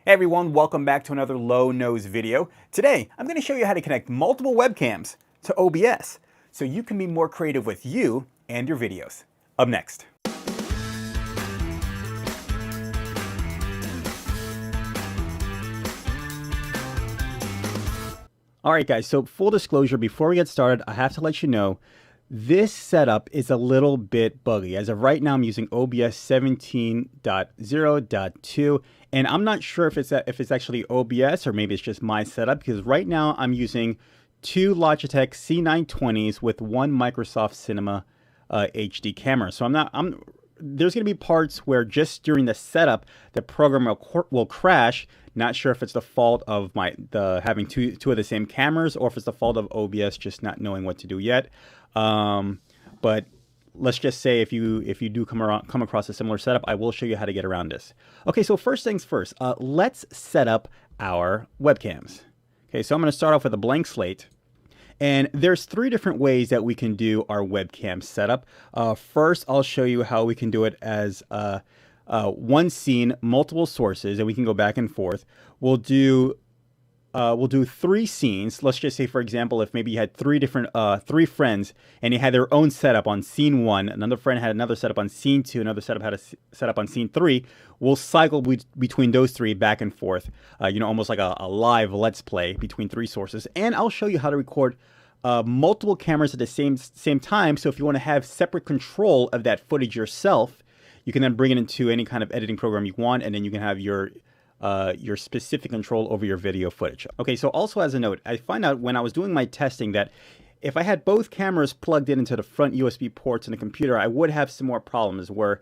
Hey everyone, welcome back to another low nose video. Today, I'm going to show you how to connect multiple webcams to OBS so you can be more creative with you and your videos. Up next. Alright guys, so full disclosure, before we get started, I have to let you know this setup is a little bit buggy. As of right now, I'm using OBS 17.0.2, and I'm not sure if it's actually OBS or maybe it's just my setup, because right now I'm using two Logitech C920s with one Microsoft Cinema HD camera. So there's going to be parts where just during the setup, the program will crash. Not sure if it's the fault of having two of the same cameras, or if it's the fault of OBS just not knowing what to do yet. But let's just say if you do come across a similar setup, I will show you how to get around this. Okay, so first things first, let's set up our webcams. Okay, so I'm going to start off with a blank slate. And there's three different ways that we can do our webcam setup. First, I'll show you how we can do it as one scene, multiple sources, and we can go back and forth. We'll do three scenes. Let's just say, for example, if maybe you had three friends and they had their own setup on scene 1, another friend had another setup on scene 2, another setup had a setup on scene 3. We'll cycle between those three back and forth, almost like a live let's play between three sources. And I'll show you how to record multiple cameras at the same time. So if you want to have separate control of that footage yourself, you can then bring it into any kind of editing program you want, and then you can have your specific control over your video footage. Okay, so also as a note, I find out when I was doing my testing that if I had both cameras plugged into the front USB ports in the computer, I would have some more problems where,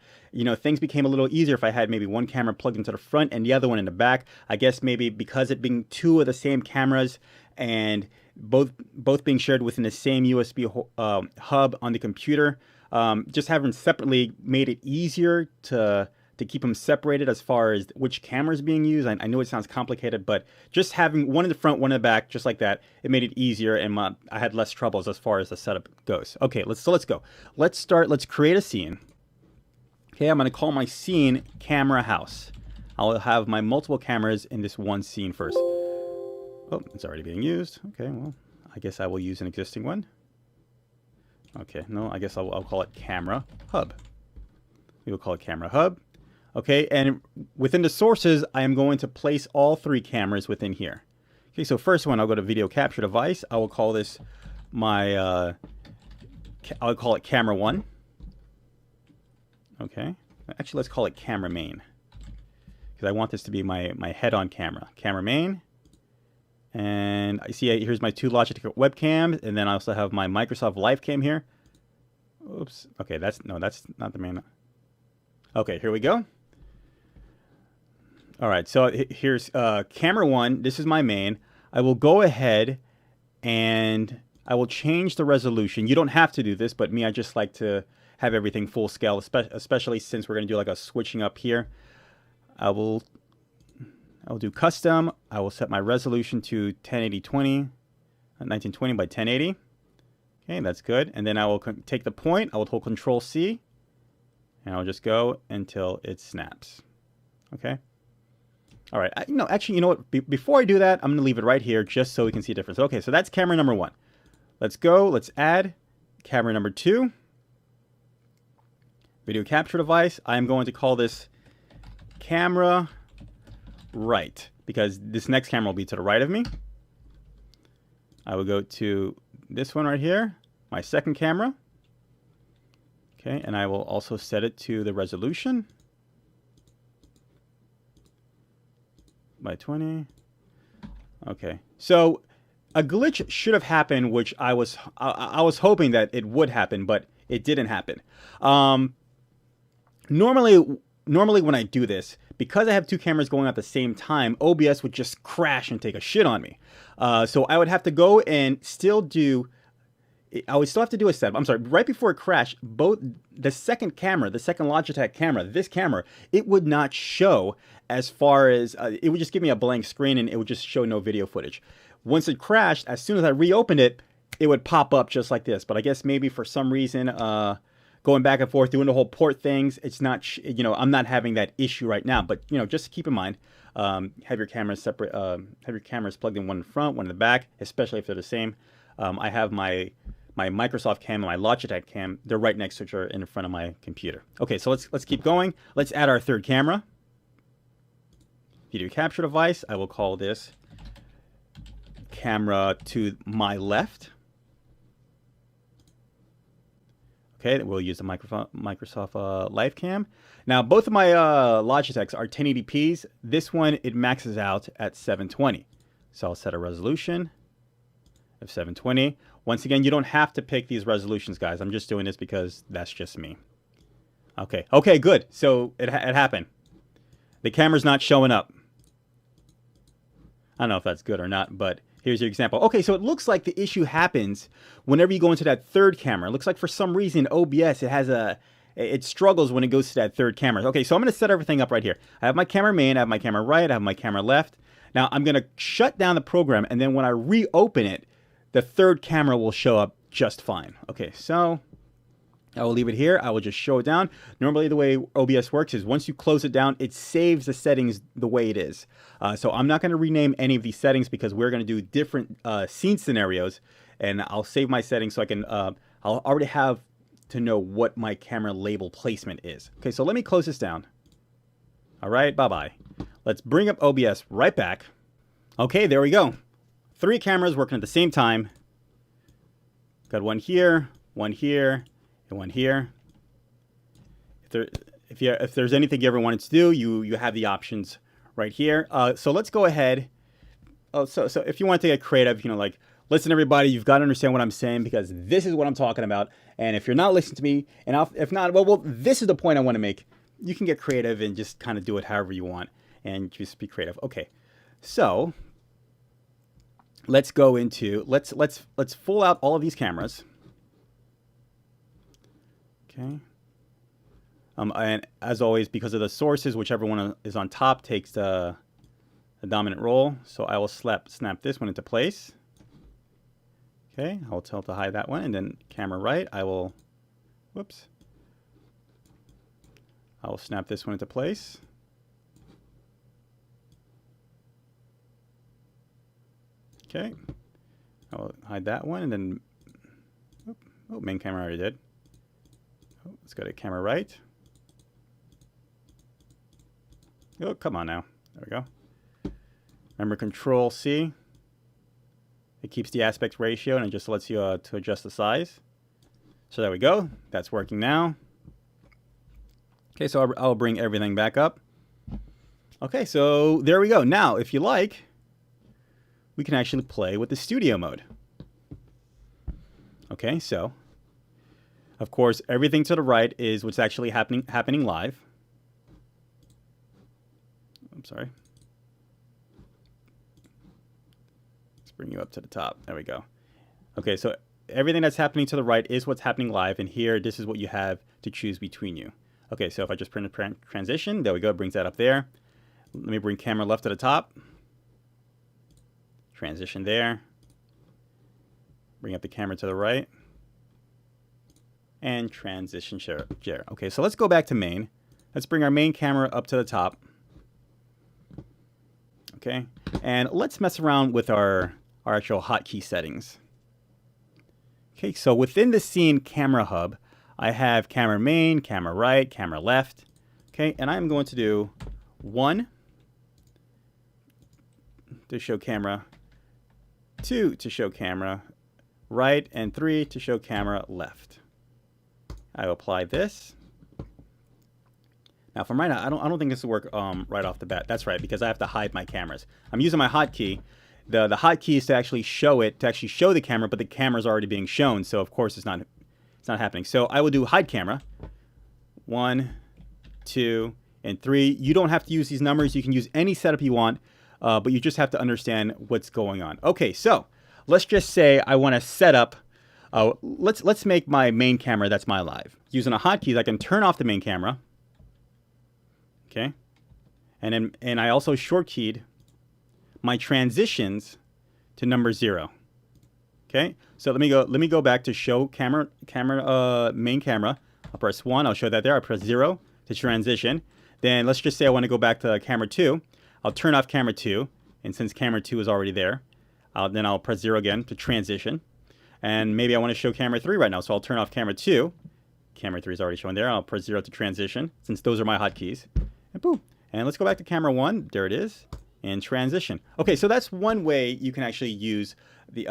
things became a little easier if I had maybe one camera plugged into the front and the other one in the back. I guess maybe because it being two of the same cameras and both being shared within the same USB hub on the computer, just having separately made it easier to keep them separated as far as which camera is being used. I know it sounds complicated, but just having one in the front, one in the back, just like that, it made it easier, and I had less troubles as far as the setup goes. Okay, let's go. Let's start. Let's create a scene. Okay, I'm going to call my scene Camera House. I'll have my multiple cameras in this one scene first. Oh, it's already being used. Okay, well, I guess I will use an existing one. Okay, no, I guess I'll call it Camera Hub. We will call it Camera Hub. Okay, and within the sources, I am going to place all three cameras within here. Okay, so first one, I'll go to Video Capture Device. I will call this I'll call it Camera 1. Okay, actually, let's call it Camera Main, because I want this to be my head-on camera. Camera Main. And I see here's my two Logitech webcams, and then I also have my Microsoft LifeCam here. Oops. Okay, that's not the main. Okay, here we go. All right, so here's camera 1. This is my main. I will go ahead and I will change the resolution. You don't have to do this, but I just like to have everything full scale, especially since we're going to do like a switching up here. I'll do custom. I will set my resolution to 1920 by 1080. Okay, that's good. And then I will take the point. I will hold Control C, and I'll just go until it snaps. Okay. All right. Actually, you know what? Before I do that, I'm going to leave it right here just so we can see a difference. Okay, so that's camera number 1. Let's go. Let's add camera number 2. Video capture device. I am going to call this Camera Right, because this next camera will be to the right of me. I will go to this one right here, my second camera. Okay, and I will also set it to the resolution by 20. Okay, so a glitch should have happened, which I was hoping that it would happen, but it didn't happen. Normally when I do this, because I have two cameras going at the same time, OBS would just crash and take a shit on me. So I would have to go and I would still have to do a setup. I'm sorry, right before it crashed, the second Logitech camera, this camera, it would not show as far as, it would just give me a blank screen and it would just show no video footage. Once it crashed, as soon as I reopened it, it would pop up just like this. But I guess maybe for some reason, going back and forth, doing the whole port things. It's not, you know, I'm not having that issue right now. But, you know, just keep in mind, have your cameras separate, have your cameras plugged in, one in the front, one in the back, especially if they're the same. I have my Microsoft cam and my Logitech cam. They're right next to each other in front of my computer. Okay, so let's keep going. Let's add our third camera. Video capture device. I will call this camera to my left. Okay, we'll use the Microsoft LifeCam. Now, both of my Logitechs are 1080p's. This one, it maxes out at 720. So I'll set a resolution of 720. Once again, you don't have to pick these resolutions, guys. I'm just doing this because that's just me. Okay, good. So it happened. The camera's not showing up. I don't know if that's good or not, but here's your example. Okay, so it looks like the issue happens whenever you go into that third camera. It looks like for some reason OBS, it struggles when it goes to that third camera. Okay, so I'm going to set everything up right here. I have my camera main, I have my camera right, I have my camera left. Now I'm going to shut down the program, and then when I reopen it, the third camera will show up just fine. Okay, so I will leave it here. I will just show it down. Normally the way OBS works is once you close it down, it saves the settings the way it is. So I'm not going to rename any of these settings because we're going to do different scene scenarios, and I'll save my settings so I can, I'll already have to know what my camera label placement is. Okay, so let me close this down. All right, bye-bye. Let's bring up OBS right back. Okay, there we go. 3 cameras working at the same time. Got one here, and one here. If there's anything you ever wanted to do, you have the options right here. So let's go ahead. So if you want to get creative, you know, like, listen, everybody, you've got to understand what I'm saying because this is what I'm talking about. And if you're not listening to me, and if not, well, this is the point I want to make. You can get creative and just kind of do it however you want and just be creative. Okay, so let's go into let's full out all of these cameras. Okay. And as always, because of the sources, whichever one is on top takes the dominant role. So I will snap this one into place. Okay, I'll tell to hide that one, and then camera right, I will snap this one into place. Okay, I'll hide that one, and then main camera I already did. Let's go to camera right. Oh, come on now. There we go. Remember Control C. It keeps the aspect ratio and it just lets you to adjust the size. So there we go. That's working now. Okay, so I'll bring everything back up. Okay, so there we go. Now, if you like, we can actually play with the studio mode. Okay, so of course, everything to the right is what's actually happening live. I'm sorry. Let's bring you up to the top. There we go. Okay, so everything that's happening to the right is what's happening live, and here, this is what you have to choose between you. Okay, so if I just print a transition, there we go, it brings that up there. Let me bring camera left to the top. Transition there. Bring up the camera to the right. And transition share. Okay, so let's go back to main. Let's bring our main camera up to the top. Okay, and let's mess around with our actual hotkey settings. Okay, so within the scene camera hub, I have camera main, camera right, camera left. Okay, and I'm going to do 1 to show camera, 2 to show camera right, and 3 to show camera left. I will apply this. Now from right now, I don't think this will work right off the bat. That's right, because I have to hide my cameras. I'm using my hotkey. The hotkey is to actually show the camera, but the camera is already being shown, so of course it's not happening. So I will do hide camera. 1, 2, and 3. You don't have to use these numbers. You can use any setup you want, but you just have to understand what's going on. Okay, so let's just say I want to set up. Let's make my main camera that's my live. Using a hotkey, I can turn off the main camera. Okay, and I also shortkeyed my transitions to number 0. Okay, so let me go back to show camera main camera. I'll press 1. I'll show that there. I'll press 0 to transition. Then let's just say I want to go back to camera 2. I'll turn off camera 2. And since camera 2 is already there, then I'll press 0 again to transition. And maybe I want to show camera 3 right now. So I'll turn off camera 2. Camera 3 is already showing there. I'll press 0 to transition, since those are my hotkeys. And boom. And let's go back to camera 1. There it is. And transition. Okay, so that's one way you can actually use the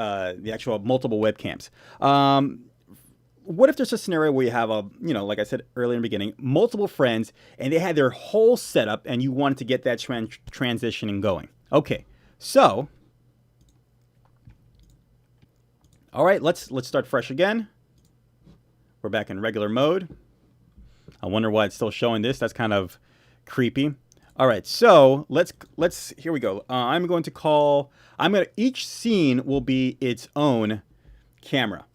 actual multiple webcams. What if there's a scenario where you have like I said earlier in the beginning, multiple friends, and they had their whole setup, and you wanted to get that transitioning going? Okay, so, all right, let's start fresh again. We're back in regular mode. I wonder why it's still showing this. That's kind of creepy. All right, so let's here we go. Each scene will be its own camera.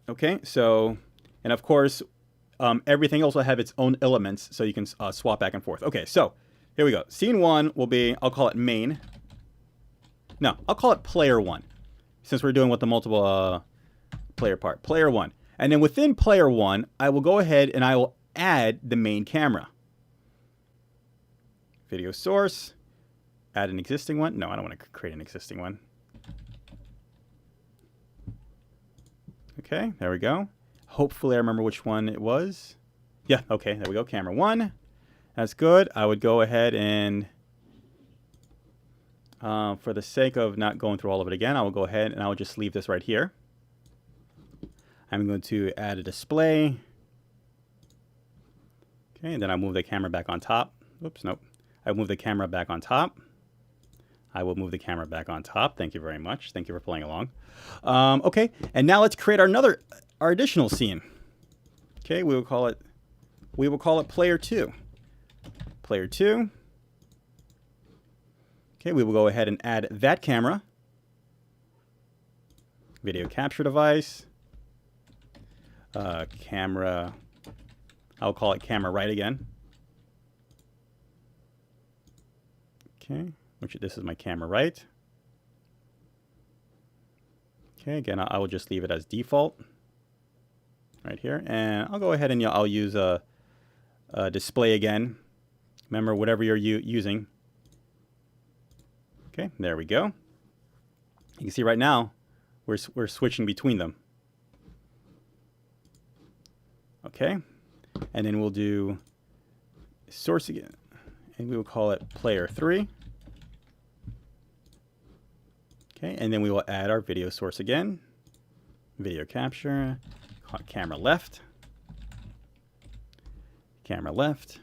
Okay, so, and of course, everything else will have its own elements, so you can swap back and forth. Okay, so here we go. Scene 1 will be, I'll call it main. No, I'll call it player 1, since we're doing with the multiple player part. Player 1. And then within player 1, I will go ahead and I will add the main camera. Video source. Add an existing one. No, I don't want to create an existing one. Okay, there we go. Hopefully I remember which one it was. Yeah, okay, there we go. Camera 1. That's good. I would go ahead and, for the sake of not going through all of it again, I will go ahead and I will just leave this right here. I'm going to add a display. Okay, and then I move the camera back on top. Oops, nope. I move the camera back on top. I will move the camera back on top. Thank you very much. Thank you for playing along. Okay, and now let's create our additional scene. Okay, we will call it player 2. Player 2. Okay, we will go ahead and add that camera. Video capture device. Camera. I'll call it camera right again. Okay. This is my camera right. Okay, again, I will just leave it as default right here. And I'll go ahead and I'll use a display again. Remember, whatever you're using. Okay, there we go. You can see right now, we're switching between them. Okay, and then we'll do source again. And we will call it player 3. Okay, and then we will add our video source again. Video capture, camera left. Camera left.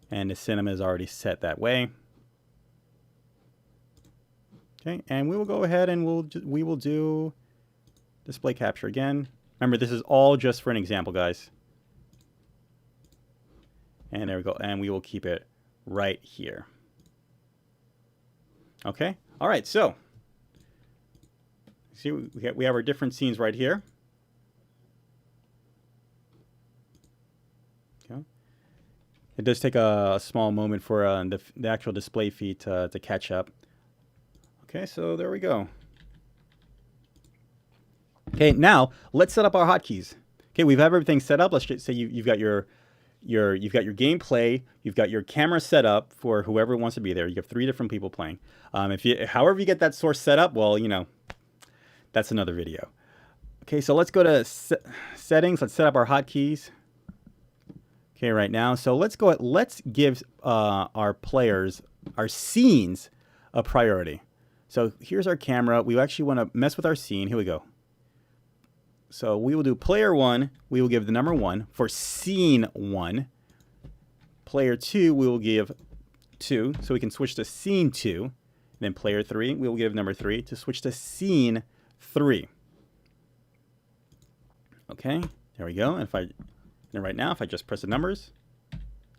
And the cinema is already set that way. Okay, and we will go ahead and we will do display capture again. Remember, this is all just for an example, guys. And there we go, and we will keep it right here. Okay. All right, so see, we have our different scenes right here. Okay. It does take a small moment for the actual display feed to catch up. Okay, so there we go. Okay, now let's set up our hotkeys. Okay, we've have everything set up. Let's just say you've got your gameplay, you've got your camera set up for whoever wants to be there. You have 3 different people playing. However you get that source set up, well, that's another video. Okay, so let's go to settings. Let's set up our hotkeys. Okay, right now. So let's give our players, our scenes, a priority. So here's our camera. We actually want to mess with our scene. Here we go. So we will do player 1. We will give the number 1 for scene 1. Player 2, we will give 2, so we can switch to scene 2. And then player 3, we will give number 3 to switch to scene 3. Okay, there we go. And right now, if I just press the numbers,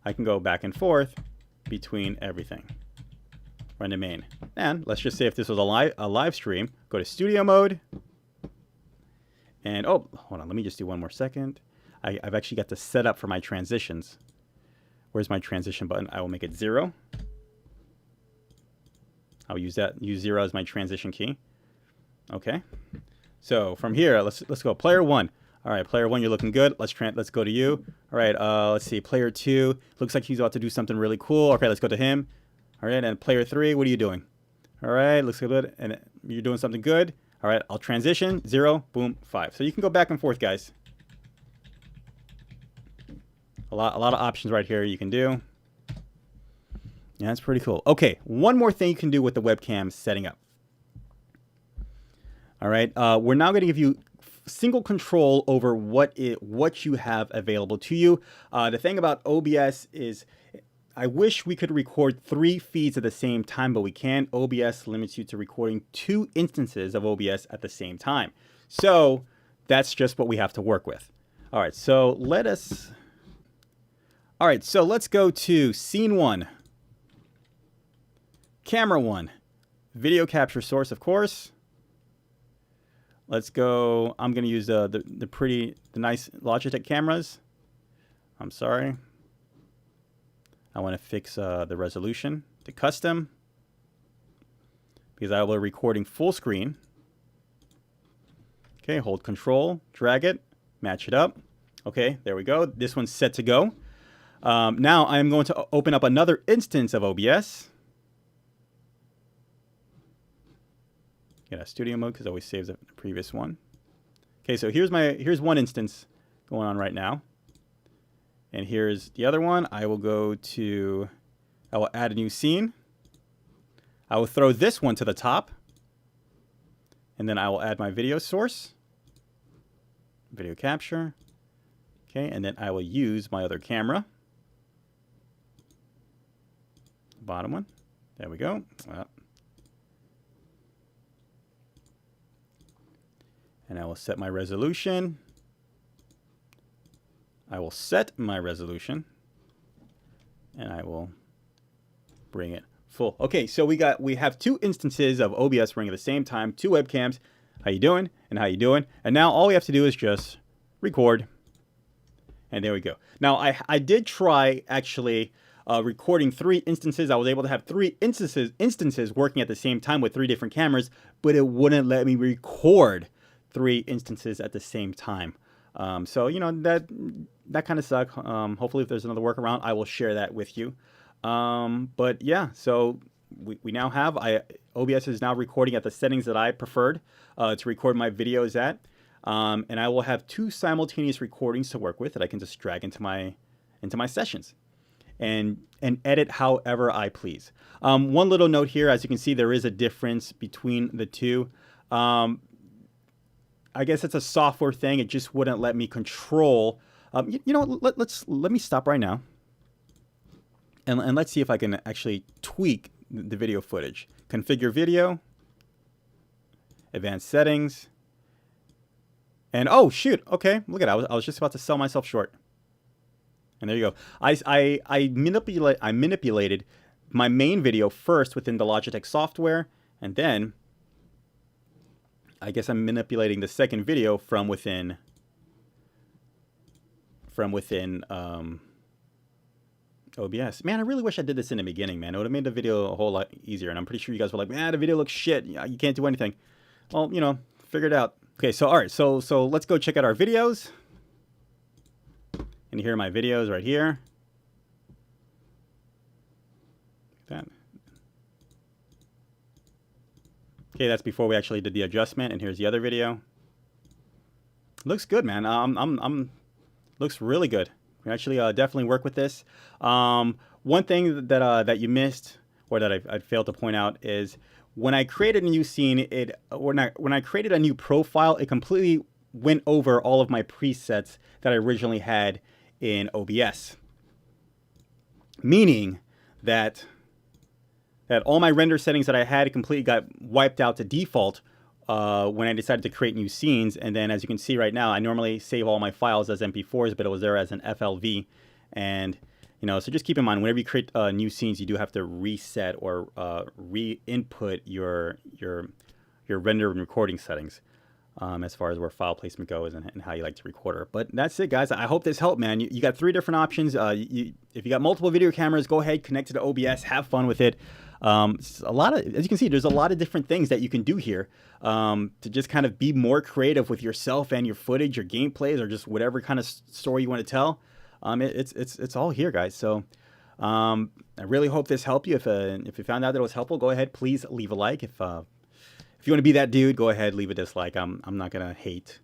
I can go back and forth between everything. Run to main. And let's just say if this was a live stream, go to studio mode. And, oh, hold on, let me just do one more second. I've actually got to set up for my transitions. Where's my transition button? I will make it 0. I'll use 0 as my transition key. Okay. So from here, let's go. Player 1. All right, player 1, you're looking good. Let's go to you. All right, let's see. Player 2 looks like he's about to do something really cool. Okay, let's go to him. All right, and player 3, what are you doing? All right, looks good, and you're doing something good. All right, I'll transition. 0, boom, 5. So you can go back and forth, guys. A lot of options right here you can do. Yeah, that's pretty cool. Okay, one more thing you can do with the webcam setting up. All right, we're now going to give you single control over what you have available to you. The thing about OBS is, I wish we could record 3 feeds at the same time, but we can't. OBS limits you to recording 2 instances of OBS at the same time. So that's just what we have to work with. All right, so let's go to scene 1, camera 1, video capture source, of course. Let's go. I'm going to use the nice Logitech cameras. I'm sorry. I want to fix the resolution to custom because I will be recording full screen. Okay, hold control, drag it, match it up. Okay, there we go. This one's set to go. Now I'm going to open up another instance of OBS. Get a studio mode because it always saves the previous one. Okay, so here's one instance going on right now. And here's the other one. I will add a new scene. I will throw this one to the top. And then I will add my video source. Video capture. Okay, and then I will use my other camera. Bottom one. There we go. And I will set my resolution. I will set my resolution. And I will bring it full. Okay, so we have 2 instances of OBS running at the same time, 2 webcams. How you doing? And how you doing? And now all we have to do is just record. And there we go. Now I did try actually recording 3 instances. I was able to have 3 instances working at the same time with 3 different cameras, but it wouldn't let me record 3 instances at the same time. So, you know, that kind of sucked. Hopefully if there's another workaround, I will share that with you. But yeah, so we now have, OBS is now recording at the settings that I preferred to record my videos at. And I will have 2 simultaneous recordings to work with that I can just drag into my sessions and edit however I please. One little note here, as you can see, there is a difference between the 2. I guess it's a software thing. It just wouldn't let me control. You know, let me stop right now. And let's see if I can actually tweak the video footage. Configure video. Advanced settings. And oh shoot, okay, look at it. I was just about to sell myself short. And there you go. I manipulated my main video first within the Logitech software, and then I guess I'm manipulating the second video from within OBS. Man, I really wish I did this in the beginning, man. It would have made the video a whole lot easier. And I'm pretty sure you guys were like, man, the video looks shit. You can't do anything. Well, you know, figure it out. Okay, so all right, so let's go check out our videos. And here are my videos right here. That. Okay, that's before we actually did the adjustment, and here's the other video. Looks good, man. Looks really good. We actually definitely work with this. One thing that you missed, or that I failed to point out, is when I created a new scene, when I created a new profile, it completely went over all of my presets that I originally had in OBS. Meaning that all my render settings that I had completely got wiped out to default when I decided to create new scenes. And then, as you can see right now, I normally save all my files as MP4s, but it was there as an FLV. And, you know, so just keep in mind, whenever you create new scenes, you do have to reset or re-input your render and recording settings. as far as where file placement goes and how you like to record it. But that's it, guys. I hope this helped, man. You got 3 different options. If you got multiple video cameras, go ahead, connect to the OBS, have fun with it. A lot of, as you can see, there's a lot of different things that you can do here to just kind of be more creative with yourself and your footage, your gameplays, or just whatever kind of story you want to tell. It's all here, guys. So I really hope this helped you. If you found out that it was helpful, go ahead, please leave a like. If you want to be that dude, go ahead, leave a dislike. I'm not gonna hate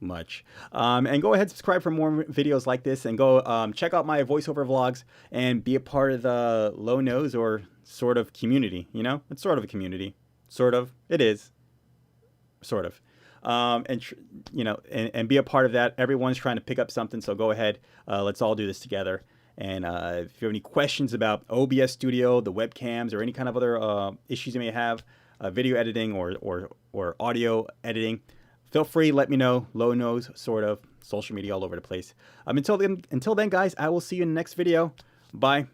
much. And go ahead, subscribe for more videos like this, and go check out my voiceover vlogs and be a part of the Low Nose or sort of community. You know, it's sort of a community. Sort of. It is. Sort of. You know, and be a part of that. Everyone's trying to pick up something, so go ahead. Let's all do this together. And if you have any questions about OBS Studio, the webcams, or any kind of other issues you may have, video editing or audio editing, feel free, let me know. Low Nose, sort of, social media all over the place. Until then, guys, I will see you in the next video. Bye.